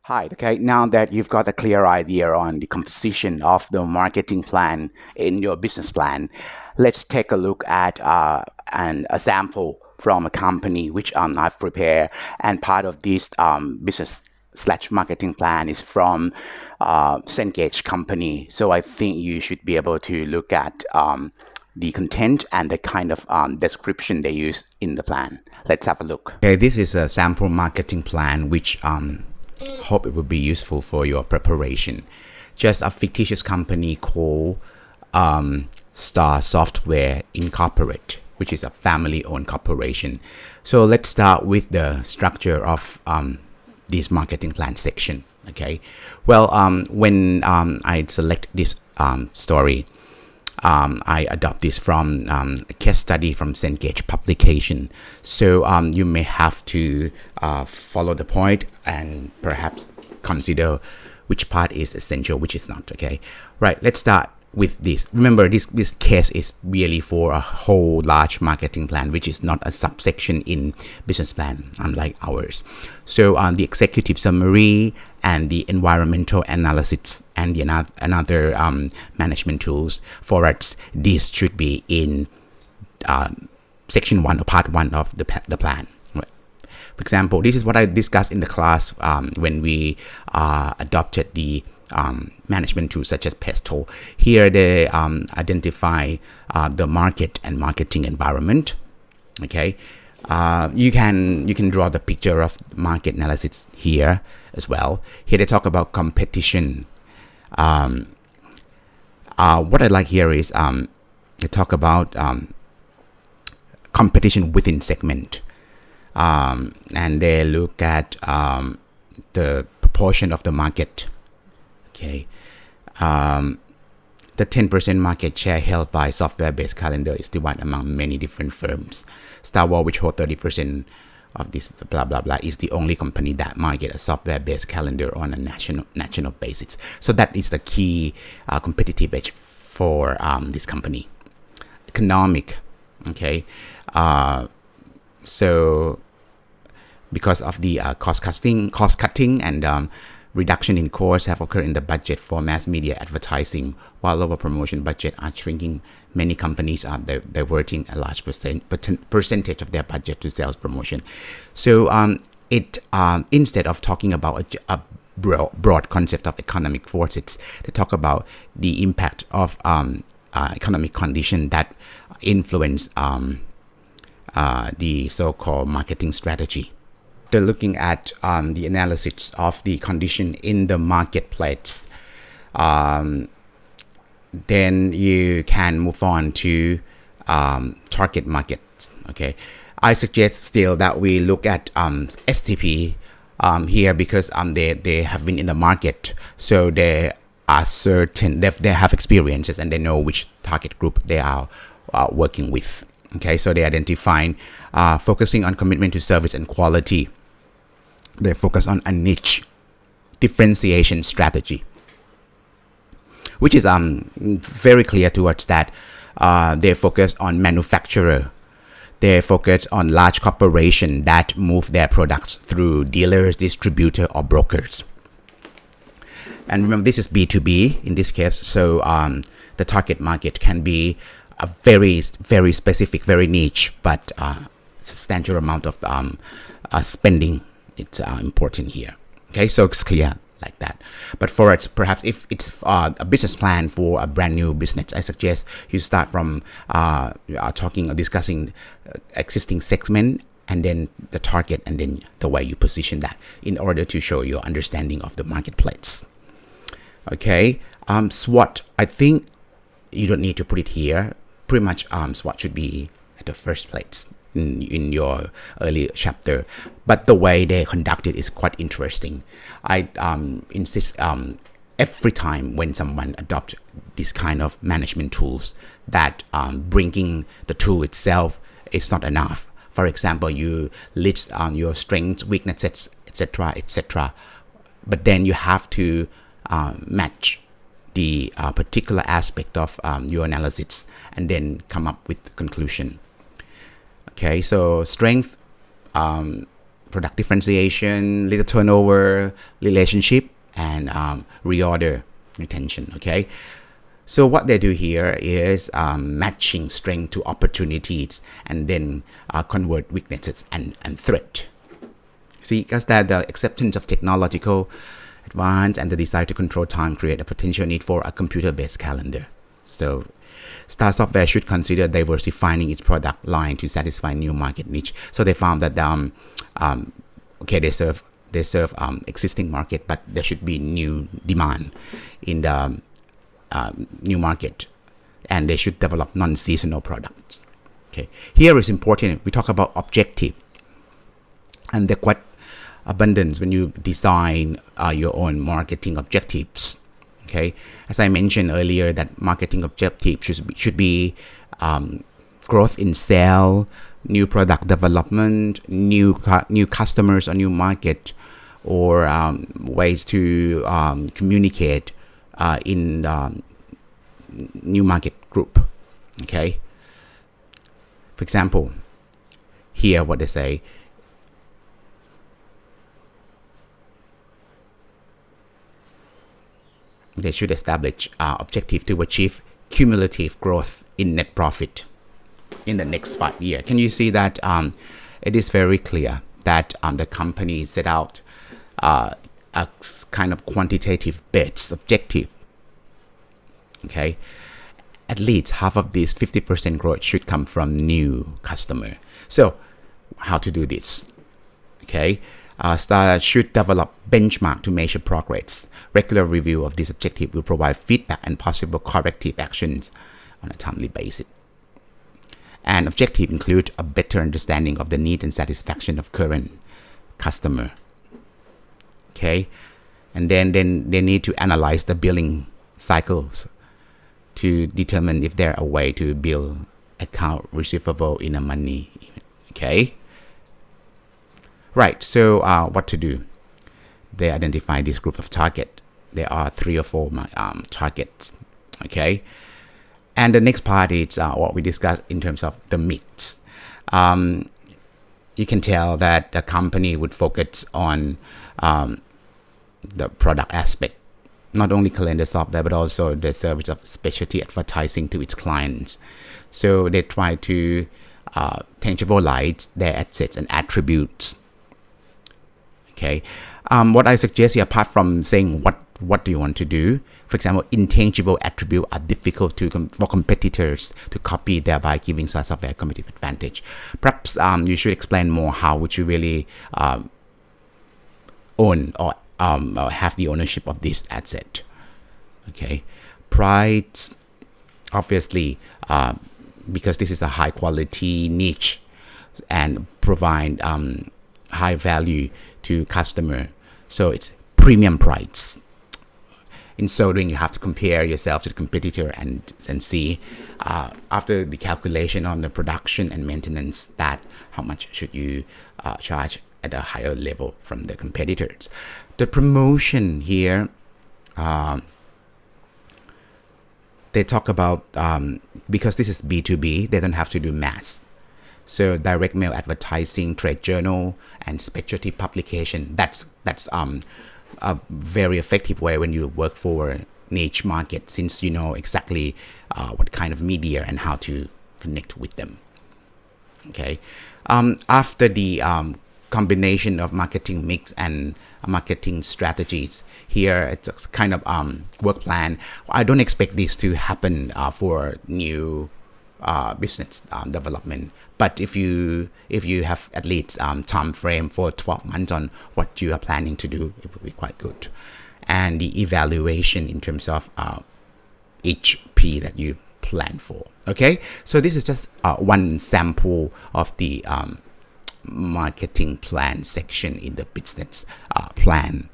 Hi, okay, now that you've got a clear idea on the composition of the marketing plan in your business plan, let's take a look at a sample from a company which I've prepared. And part of this business slash marketing plan is from Cengage company. So I think you should be able to look at the content and the kind of description they use in the plan. Let's have a look. Okay, this is a sample marketing plan which hope it will be useful for your preparation. Just a fictitious company called Star Software Incorporate, which is a family-owned corporation. So let's start with the structure of this marketing plan section. Okay, well, when I select this story, I adopt this from a case study from Cengage publication. So you may have to follow the point and perhaps consider which part is essential, which is not. Okay, right. Let's start with this. Remember, this case is really for a whole large marketing plan, which is not a subsection in business plan, unlike ours. So the executive summary and the environmental analysis and the another management tools for us, this should be in section 1 or part 1 of the plan. Right. For example, this is what I discussed in the class when we adopted the management tools such as Pesto. Here they identify the market and marketing environment. Okay, you can draw the picture of market analysis here as well. Here they talk about competition. What I like here is they talk about competition within segment, and they look at the proportion of the market. Okay, the 10% market share held by software-based calendar is divided among many different firms. Star Wars, which hold 30% of this blah blah blah, is the only company that market a software-based calendar on a national basis. So that is the key competitive edge for this company. Economic, okay, so because of the cost cutting and reduction in costs have occurred in the budget for mass media advertising, while lower promotion budget are shrinking. Many companies are diverting a large percentage of their budget to sales promotion. So instead of talking about a broad concept of economic forces, they talk about the impact of economic condition that influence the so-called marketing strategy. They're looking at the analysis of the condition in the marketplace. Then you can move on to target markets. Okay, I suggest still that we look at STP here because they have been in the market, so they are certain they have experiences and they know which target group they are working with. Okay, so they identify focusing on commitment to service and quality. They focus on a niche differentiation strategy, which is very clear towards that. They focus on manufacturer. They focus on large corporation that move their products through dealers, distributor, or brokers. And remember, this is B2B in this case, so the target market can be a very, very specific, very niche, but substantial amount of spending. It's important here. Okay, so it's clear like that. But for it, perhaps if it's a business plan for a brand new business, I suggest you start from talking or discussing existing segment and then the target and then the way you position that in order to show your understanding of the marketplace. Okay, SWOT, I think you don't need to put it here. Pretty much SWOT should be at the first place in your early chapter, but the way they conduct it is quite interesting. I insist every time when someone adopts this kind of management tools that bringing the tool itself is not enough. For example, you list your strengths, weaknesses, etc., but then you have to match the particular aspect of your analysis and then come up with the conclusion. Okay, so strength, product differentiation, little turnover, relationship, and reorder retention. Okay, so what they do here is matching strength to opportunities, and then convert weaknesses and threat. See, because that the acceptance of technological advance and the desire to control time create a potential need for a computer-based calendar. So Star Software should consider diversifying its product line to satisfy new market niche. So they found that okay, they serve existing market, but there should be new demand in the new market, and they should develop non-seasonal products. Okay, here is important. We talk about objective, and they're quite abundant when you design your own marketing objectives. Okay, as I mentioned earlier, that marketing objective should be growth in sale, new product development, new customers or new market, or ways to communicate in new market group. Okay, for example, here what they say, they should establish objective to achieve cumulative growth in net profit in the next 5 years. Can you see that it is very clear that the company set out a kind of quantitative based objective? Okay, at least half of this 50% growth should come from new customer. So how to do this? Okay, Star should develop benchmark to measure progress. Regular review of this objective will provide feedback and possible corrective actions on a timely basis. And objective include a better understanding of the needs and satisfaction of current customer. Okay, and then they need to analyze the billing cycles to determine if there are a way to bill account receivable in a money. Okay. Right, so what to do? They identify this group of target. There are 3 or 4 targets, okay? And the next part is what we discussed in terms of the mix. You can tell that the company would focus on the product aspect, not only calendar software, but also the service of specialty advertising to its clients. So they try to tangibilize their assets and attributes. Okay, what I suggest here, apart from saying what do you want to do, for example, intangible attributes are difficult for competitors to copy, thereby giving Star Software a competitive advantage. Perhaps you should explain more how would you really own or have the ownership of this asset. Okay, price, obviously, because this is a high quality niche and provide high value to customer, so it's premium price. In so doing, you have to compare yourself to the competitor and see after the calculation on the production and maintenance, that how much should you charge at a higher level from the competitors. The promotion here, they talk about because this is B2B, they don't have to do mass. So direct mail advertising, trade journal, and specialty publication. That's a very effective way when you work for a niche market, since you know exactly what kind of media and how to connect with them. Okay. After the combination of marketing mix and marketing strategies, here it's a kind of work plan. I don't expect this to happen for new business development. But if you have at least time frame for 12 months on what you are planning to do, it would be quite good. And the evaluation in terms of each P that you plan for. Okay, so this is just one sample of the marketing plan section in the business plan.